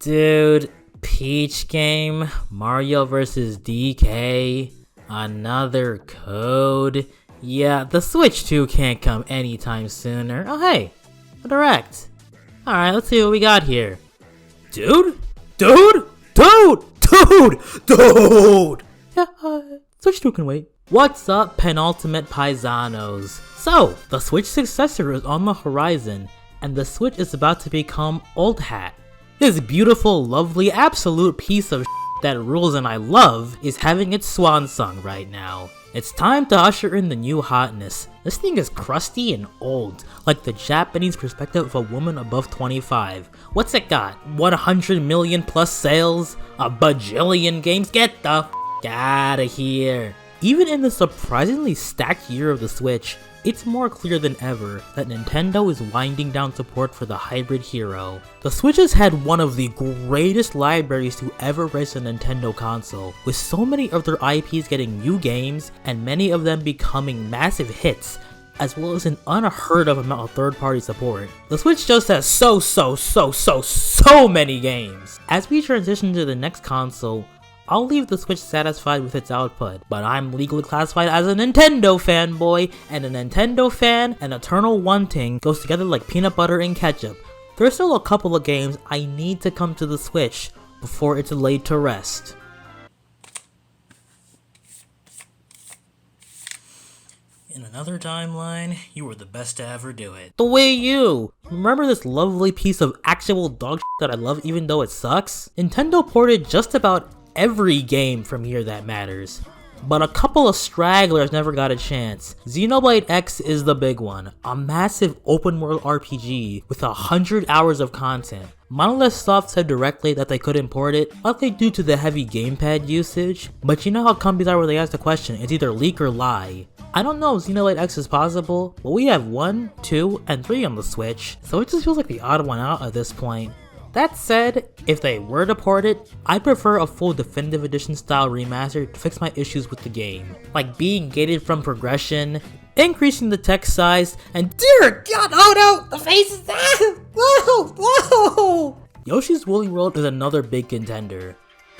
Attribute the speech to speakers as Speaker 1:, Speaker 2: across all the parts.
Speaker 1: Dude, Peach game, Mario vs. DK, another code. Yeah, the Switch 2 can't come anytime sooner. Oh hey, a Direct. Alright, let's see what we got here. Dude? Yeah, Switch 2 can wait. What's up, penultimate paisanos? So, the Switch successor is on the horizon, and the Switch is about to become old hat. This beautiful, lovely, absolute piece of that rules and I love is having its swan song right now. It's time to usher in the new hotness. This thing is crusty and old, like the Japanese perspective of a woman above 25. What's it got? 100 million plus sales? A bajillion games? Get the f outta here. Even in the surprisingly stacked year of the Switch, it's more clear than ever that Nintendo is winding down support for the hybrid hero. The Switch has had one of the greatest libraries to ever raise a Nintendo console, with so many of their IPs getting new games and many of them becoming massive hits, as well as an unheard of amount of third-party support. The Switch just has so many games. As we transition to the next console, I'll leave the Switch satisfied with its output, but I'm legally classified as a Nintendo fanboy, and a Nintendo fan and eternal wanting goes together like peanut butter and ketchup. There's still a couple of games I need to come to the Switch before it's laid to rest. In another timeline, you were the best to ever do it. The Wii U! Remember this lovely piece of actual dog shit that I love even though it sucks? Nintendo ported just about every game from here that matters, but a couple of stragglers never got a chance. Xenoblade X is the big one, a massive open world RPG with 100 hours of content. Monolith Soft said directly that they couldn't port it, likely due to the heavy gamepad usage, but you know how companies are where they ask the question, it's either leak or lie. I don't know if Xenoblade X is possible, but we have 1, 2, and 3 on the Switch, so it just feels like the odd one out at this point. That said, if they were to port it, I'd prefer a full definitive edition style remaster to fix my issues with the game, like being gated from progression, increasing the text size, and dear god, oh no, the faces, whoa. Yoshi's Woolly World is another big contender.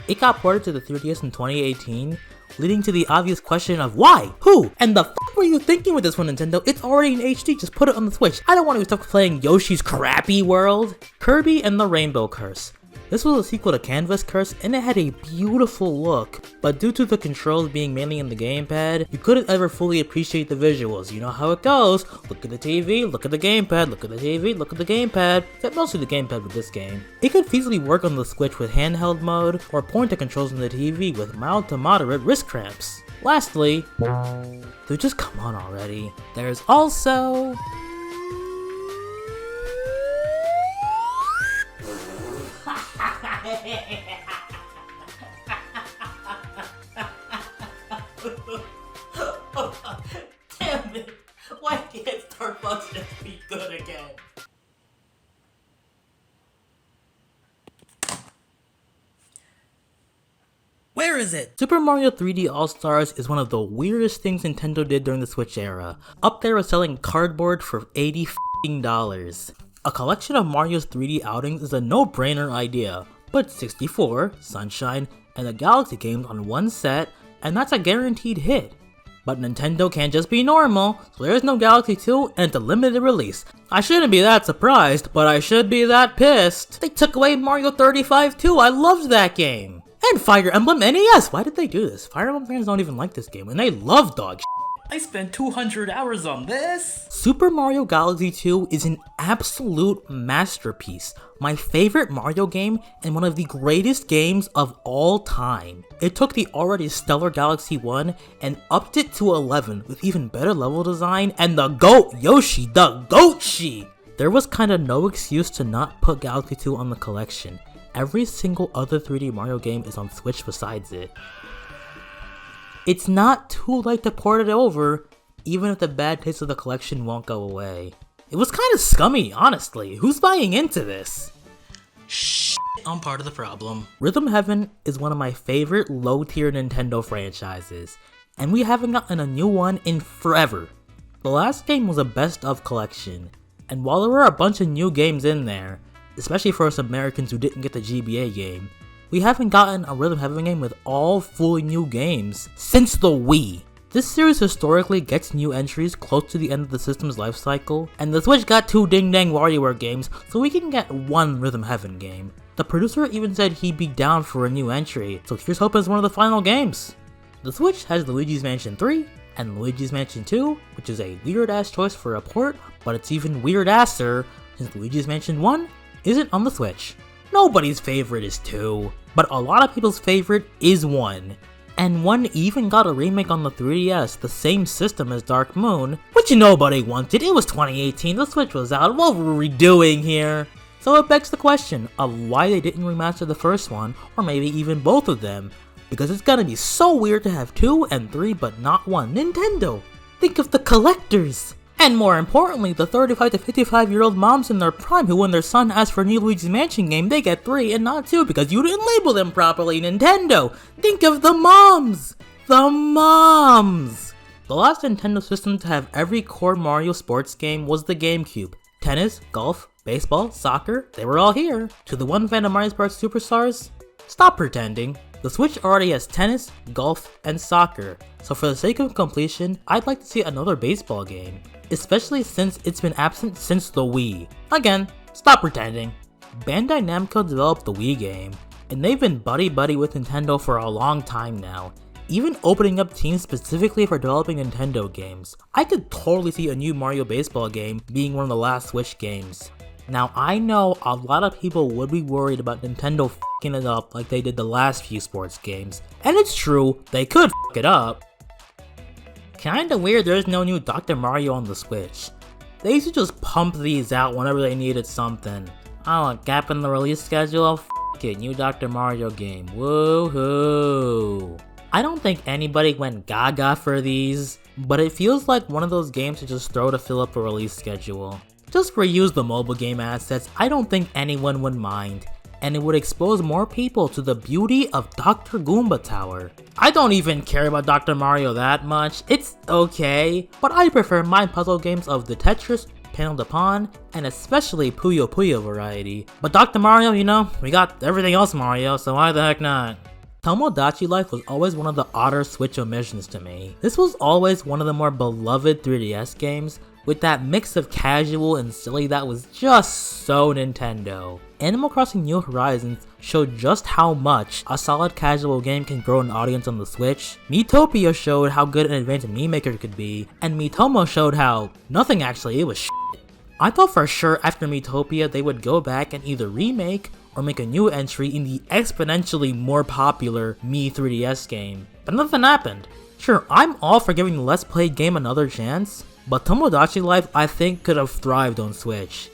Speaker 1: It got ported to the 3DS in 2018, leading to the obvious question of why, who, and the f were you thinking with this one, Nintendo? It's already in HD, just put it on the Switch. I don't want to be stuck playing Yoshi's crappy world. Kirby and the Rainbow Curse. This was a sequel to Canvas Curse and it had a beautiful look, but due to the controls being mainly in the gamepad, you couldn't ever fully appreciate the visuals. You know how it goes, look at the TV, look at the gamepad, look at the TV, look at the gamepad, except mostly the gamepad with this game. It could feasibly work on the Switch with handheld mode, or pointer controls on the TV with mild to moderate wrist cramps. Lastly, dude, just come on already. There's also damn it! Why can't Starbucks just be good again? Where is it? Super Mario 3D All-Stars is one of the weirdest things Nintendo did during the Switch era. Up there with selling cardboard for $80. A collection of Mario's 3D outings is a no-brainer idea. Put 64, Sunshine, and the Galaxy games on one set, and that's a guaranteed hit. But Nintendo can't just be normal, so there's no Galaxy 2 and it's a limited release. I shouldn't be that surprised, but I should be that pissed. They took away Mario 35 too, I loved that game. And Fire Emblem NES, why did they do this? Fire Emblem fans don't even like this game, and they love dog shit. I spent 200 hours on this! Super Mario Galaxy 2 is an absolute masterpiece. My favorite Mario game and one of the greatest games of all time. It took the already stellar Galaxy 1 and upped it to 11 with even better level design and the GOAT Yoshi, the GOAT-shi! There was kinda no excuse to not put Galaxy 2 on the collection. Every single other 3D Mario game is on Switch besides it. It's not too late to port it over, even if the bad taste of the collection won't go away. It was kinda scummy, honestly. Who's buying into this? Shh, I'm part of the problem. Rhythm Heaven is one of my favorite low-tier Nintendo franchises, and we haven't gotten a new one in forever. The last game was a best of collection, and while there were a bunch of new games in there, especially for us Americans who didn't get the GBA game. We haven't gotten a Rhythm Heaven game with all fully new games since the Wii. This series historically gets new entries close to the end of the system's life cycle, and the Switch got 2 Ding Dang WarioWare games, so we can get 1 Rhythm Heaven game. The producer even said he'd be down for a new entry, so here's hoping it's one of the final games. The Switch has Luigi's Mansion 3 and Luigi's Mansion 2, which is a weird ass choice for a port, but it's even weird asser since Luigi's Mansion 1 isn't on the Switch. Nobody's favorite is 2, but a lot of people's favorite is 1. And 1 even got a remake on the 3DS, the same system as Dark Moon, which nobody wanted. It was 2018, the Switch was out, what were we doing here? So it begs the question of why they didn't remaster the first one, or maybe even both of them, because it's gonna be so weird to have 2 and 3 but not 1. Nintendo! Think of the collectors! And more importantly, the 35 to 55 year old moms in their prime who when their son asks for a new Luigi's Mansion game, they get 3 and not 2 because you didn't label them properly, Nintendo! Think of the moms! The moms! The last Nintendo system to have every core Mario sports game was the GameCube. Tennis, golf, baseball, soccer, they were all here. To the one fan of Mario Sports Superstars, stop pretending. The Switch already has tennis, golf, and soccer, so for the sake of completion, I'd like to see another baseball game. Especially since it's been absent since the Wii. Again, stop pretending. Bandai Namco developed the Wii game, and they've been buddy-buddy with Nintendo for a long time now, even opening up teams specifically for developing Nintendo games. I could totally see a new Mario baseball game being one of the last Switch games. Now I know a lot of people would be worried about Nintendo f***ing it up like they did the last few sports games, and it's true, they could f*** it up. Kinda weird there's no new Dr. Mario on the Switch. They used to just pump these out whenever they needed something. Oh, a gap in the release schedule? F*** it, new Dr. Mario game, woohoo! I don't think anybody went gaga for these, but it feels like one of those games to just throw to fill up a release schedule. Just reuse the mobile game assets, I don't think anyone would mind, and it would expose more people to the beauty of Dr. Goomba Tower. I don't even care about Dr. Mario that much, it's okay, but I prefer my puzzle games of the Tetris, Panel de Pon, and especially Puyo Puyo variety. But Dr. Mario, you know, we got everything else Mario, so why the heck not? Tomodachi Life was always one of the odder Switch omissions to me. This was always one of the more beloved 3DS games, with that mix of casual and silly that was just so Nintendo. Animal Crossing New Horizons showed just how much a solid casual game can grow an audience on the Switch. Miitopia showed how good an advanced meme maker could be, and Miitomo showed how nothing actually, it was shit. I thought for sure after Miitopia they would go back and either remake or make a new entry in the exponentially more popular Mii 3DS game, but nothing happened. Sure, I'm all for giving the less played game another chance, but Tomodachi Life I think could have thrived on Switch.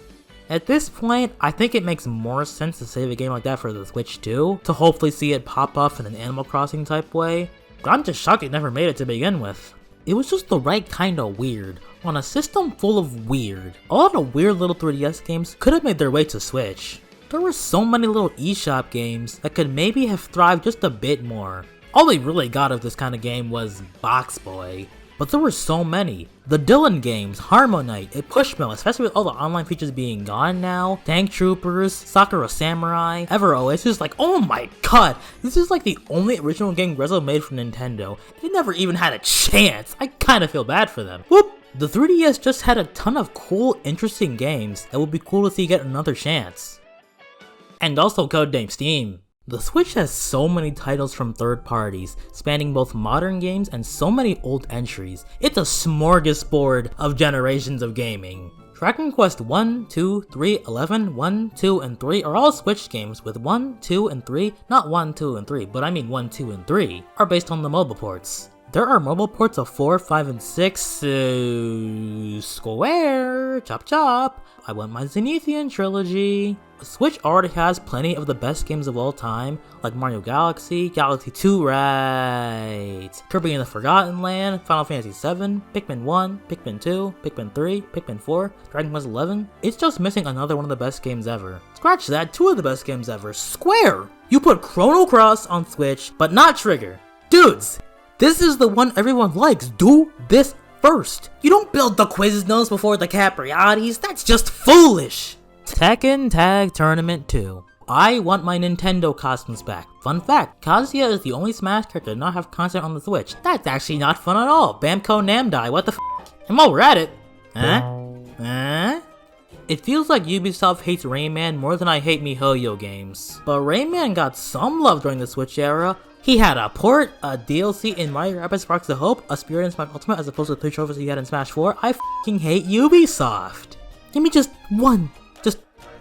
Speaker 1: At this point, I think it makes more sense to save a game like that for the Switch too, to hopefully see it pop off in an Animal Crossing type way, but I'm just shocked it never made it to begin with. It was just the right kind of weird, on a system full of weird. A lot of weird little 3DS games could have made their way to Switch. There were so many little eShop games that could maybe have thrived just a bit more. All they really got of this kind of game was Box Boy. But there were so many. The Dylan games, Harmonite, Pushmill, especially with all the online features being gone now, Tank Troopers, Sakura Samurai, Ever Oasis, like oh my god, this is like the only original game Grezzo made for Nintendo. They never even had a chance. I kinda feel bad for them. Whoop! The 3DS just had a ton of cool, interesting games that would be cool to see get another chance. And also Codename Steam. The Switch has so many titles from third parties, spanning both modern games and so many old entries. It's a smorgasbord of generations of gaming. Dragon Quest 1, 2, 3, 11, 1, 2, and 3 are all Switch games with 1, 2, and 3, not 1, 2, and 3, but I mean 1, 2, and 3, are based on the mobile ports. There are mobile ports of 4, 5, and 6, Square, chop chop, I want my Zenithian trilogy. Switch already has plenty of the best games of all time, like Mario Galaxy, Galaxy 2, right, Kirby and the Forgotten Land, Final Fantasy VII, Pikmin 1, Pikmin 2, Pikmin 3, Pikmin 4, Dragon Quest 11. It's just missing another one of the best games ever. Scratch that, 2 of the best games ever, Square! You put Chrono Cross on Switch, but not Trigger. Dudes, this is the one everyone likes, do this first. You don't build the Quiznos before the Capriati's, that's just foolish. Tekken Tag Tournament 2. I want my Nintendo costumes back. Fun fact, Kazuya is the only Smash character to not have content on the Switch. That's actually not fun at all. Bamco Namdai, what the f***? And while we're at it, it feels like Ubisoft hates Rayman more than I hate MiHoYo games. But Rayman got some love during the Switch era. He had a port, a DLC in Mario Rabbids Sparks of Hope, a Spirit in Smash Ultimate as opposed to the 3 trophies he had in Smash 4. I f***ing hate Ubisoft. Give me just one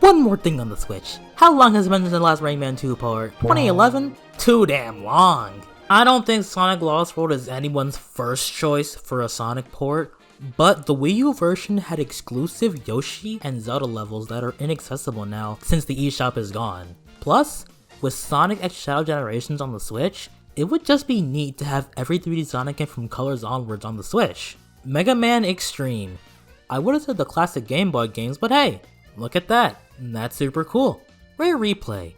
Speaker 1: more thing on the Switch. How long has it been since the last Rayman 2 port? 2011? Too damn long. I don't think Sonic Lost World is anyone's first choice for a Sonic port, but the Wii U version had exclusive Yoshi and Zelda levels that are inaccessible now since the eShop is gone. Plus, with Sonic X Shadow Generations on the Switch, it would just be neat to have every 3D Sonic game from Colors onwards on the Switch. Mega Man Extreme. I would've said the classic Game Boy games, but hey, look at that. That's super cool. Rare Replay.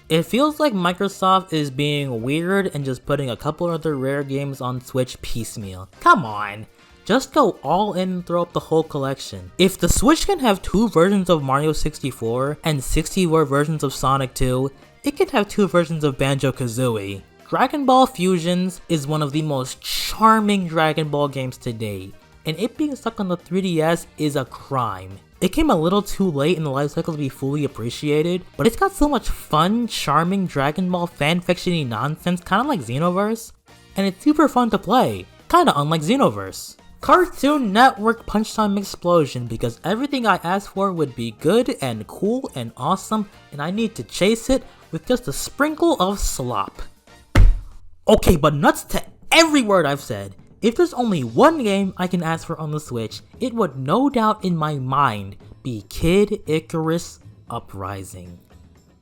Speaker 1: It feels like Microsoft is being weird and just putting a couple other Rare games on Switch piecemeal. Come on. Just go all in and throw up the whole collection. If the Switch can have 2 versions of Mario 64 and 64 versions of Sonic 2, it can have 2 versions of Banjo-Kazooie. Dragon Ball Fusions is one of the most charming Dragon Ball games to date, and it being stuck on the 3DS is a crime. It came a little too late in the life cycle to be fully appreciated, but it's got so much fun, charming Dragon Ball fanfiction-y nonsense, kinda like Xenoverse, and it's super fun to play, kinda unlike Xenoverse. Cartoon Network Punch Time Explosion, because everything I asked for would be good and cool and awesome, and I need to chase it with just a sprinkle of slop. Okay, but nuts to every word I've said. If there's only one game I can ask for on the Switch, it would no doubt in my mind be Kid Icarus Uprising.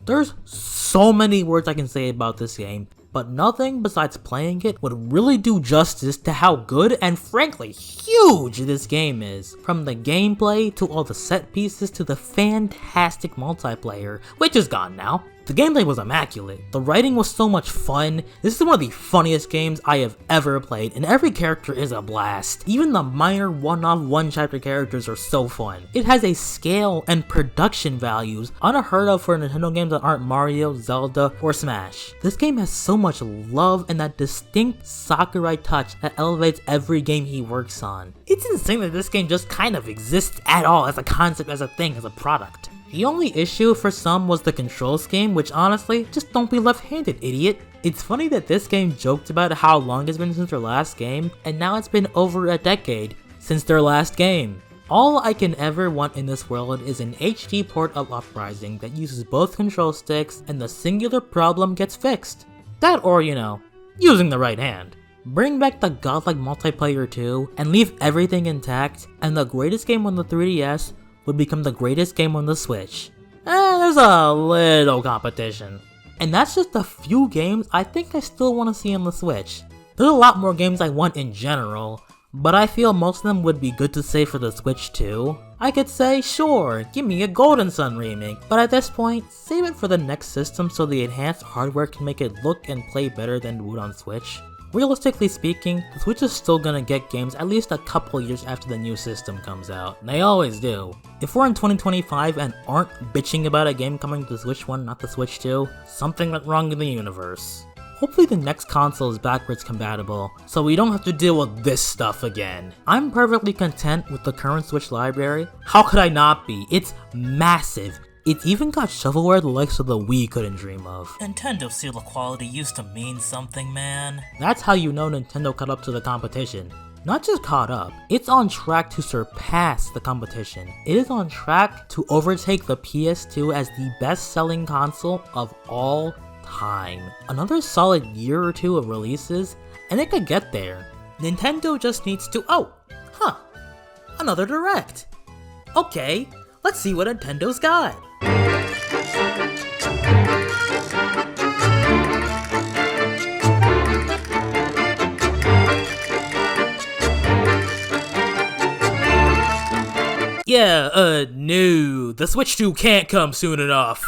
Speaker 1: There's so many words I can say about this game, but nothing besides playing it would really do justice to how good and frankly huge this game is. From the gameplay to all the set pieces to the fantastic multiplayer, which is gone now. The gameplay was immaculate, the writing was so much fun, this is one of the funniest games I have ever played, and every character is a blast. Even the minor one-off one-chapter characters are so fun. It has a scale and production values unheard of for Nintendo games that aren't Mario, Zelda, or Smash. This game has so much love and that distinct Sakurai touch that elevates every game he works on. It's insane that this game just kind of exists at all as a concept, as a thing, as a product. The only issue for some was the control scheme, which honestly, just don't be left-handed, idiot. It's funny that this game joked about how long it's been since their last game, and now it's been over a decade since their last game. All I can ever want in this world is an HD port of Uprising that uses both control sticks and the singular problem gets fixed. That or, you know, using the right hand. Bring back the godlike multiplayer too, and leave everything intact, and the greatest game on the 3DS would become the greatest game on the Switch. There's a little competition. And that's just a few games I think I still want to see on the Switch. There's a lot more games I want in general, but I feel most of them would be good to say for the Switch too. I could say, sure, give me a Golden Sun remake, but at this point, save it for the next system so the enhanced hardware can make it look and play better than it would on Switch. Realistically speaking, the Switch is still gonna get games at least a couple years after the new system comes out. They always do. If we're in 2025 and aren't bitching about a game coming to the Switch 1, not the Switch 2, something went wrong in the universe. Hopefully the next console is backwards compatible, so we don't have to deal with this stuff again. I'm perfectly content with the current Switch library. How could I not be? It's massive. It's even got shovelware the likes of the Wii couldn't dream of. Nintendo seal of quality used to mean something, man. That's how you know Nintendo caught up to the competition. Not just caught up, it's on track to surpass the competition. It is on track to overtake the PS2 as the best-selling console of all time. Another solid year or two of releases, and it could get there. Nintendo just needs to— another Direct. Okay, let's see what Nintendo's got. No, the Switch 2 can't come soon enough.